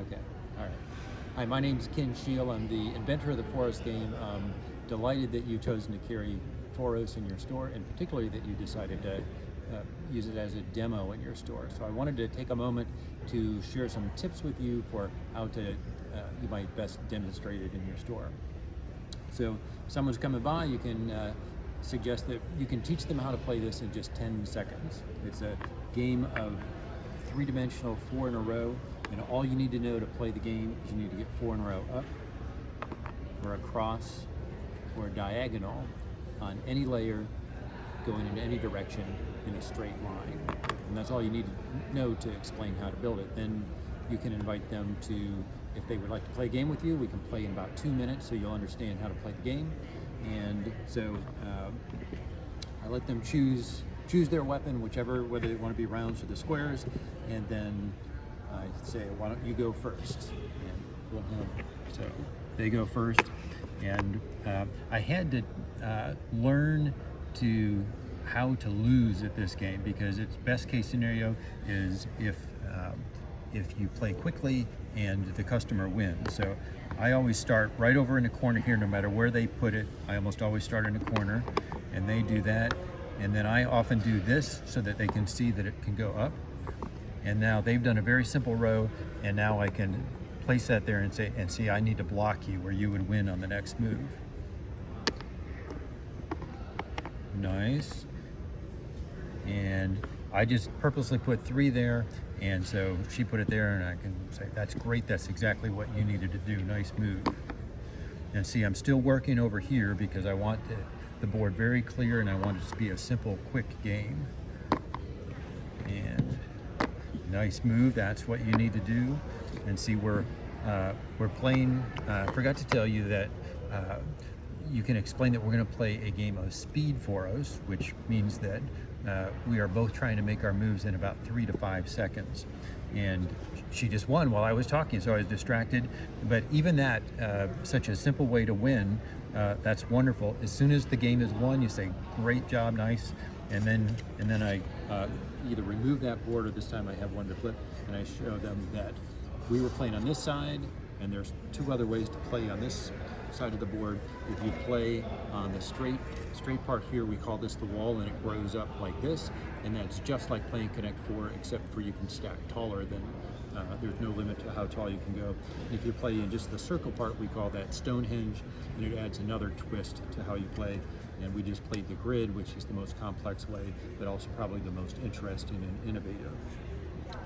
Okay, all right. Hi, my name's Ken Shield. I'm the inventor of the Foros game. I'm delighted that you've chosen to carry Foros in your store, and particularly that you decided to use it as a demo in your store. So I wanted to take a moment to share some tips with you for how to you might best demonstrate it in your store. So if someone's coming by, you can suggest that you can teach them how to play this in just 10 seconds. It's a game of three-dimensional 4 in a row, and all you need to know to play the game is you need to get 4 in a row up, or across, or diagonal on any layer going in any direction in a straight line. And that's all you need to know to explain how to build it. Then you can invite them to, if they would like to play a game with you, we can play in about 2 minutes so you'll understand how to play the game. And so I let them choose their weapon, whether they want to be rounds or the squares, and then I say, why don't you go first? And so they go first, and I had to learn how to lose at this game, because its best case scenario is if you play quickly and the customer wins. So I always start right over in the corner here, no matter where they put it. I almost always start in the corner, and they do that. And then I often do this so that they can see that it can go up. And now they've done a very simple row, and now I can place that there and say, and see, I need to block you, where you would win on the next move. Nice. And I just purposely put 3 there, and so she put it there, and I can say, that's great, that's exactly what you needed to do, nice move. And see, I'm still working over here because I want the board very clear, and I want it to be a simple, quick game. And nice move, that's what you need to do. And see, we're playing, I forgot to tell you that you can explain that we're going to play a game of speed Foros, which means that we are both trying to make our moves in about 3 to 5 seconds. And she just won while I was talking, so I was distracted. But even that, such a simple way to win, that's wonderful. As soon as the game is won, you say, great job, nice. And then I either remove that board, or this time I have one to flip, and I show them that we were playing on this side, and there's 2 other ways to play on this side of the board. If you play on the straight part here, we call this the wall, and it grows up like this, and that's just like playing Connect 4, except for you can stack taller than, there's no limit to how tall you can go. If you play in just the circle part, we call that Stonehenge, and it adds another twist to how you play. And we just played the grid, which is the most complex way, but also probably the most interesting and innovative.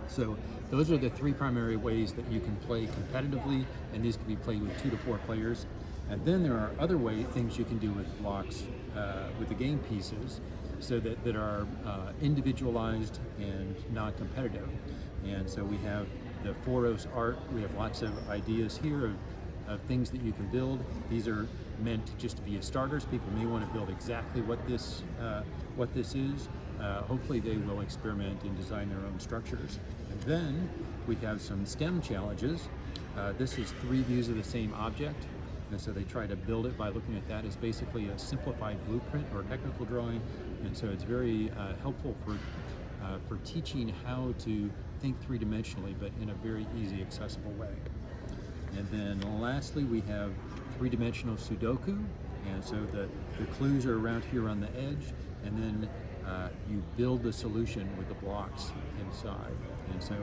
So those are the 3 primary ways that you can play competitively, and these can be played with 2 to 4 players. And then there are other things you can do with blocks, with the game pieces, so that are individualized and non-competitive. And so we have the Foros art. We have lots of ideas here of things that you can build. These are meant just to be as starters. People may want to build exactly what this is. Hopefully they will experiment and design their own structures. And then we have some STEM challenges. This is 3 views of the same object. And so they try to build it by looking at that as basically a simplified blueprint or technical drawing. And so it's very helpful for teaching how to think 3-dimensionally, but in a very easy, accessible way. And then lastly, we have 3-dimensional Sudoku. And so the clues are around here on the edge, and then you build the solution with the blocks inside. And so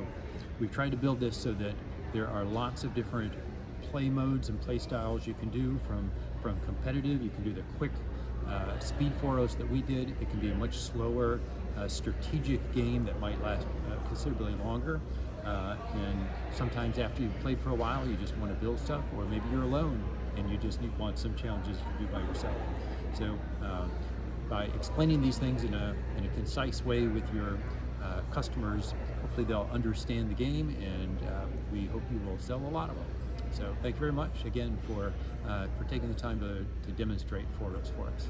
we've tried to build this so that there are lots of different play modes and play styles you can do, from competitive. You can do the quick speed Foros that we did. It can be a much slower strategic game that might last considerably longer. And sometimes after you've played for a while, you just want to build stuff, or maybe you're alone and you just want some challenges to do by yourself. So by explaining these things in a concise way with your customers, hopefully they'll understand the game, and we hope you will sell a lot of them. So thank you very much again for taking the time to demonstrate Foros for us.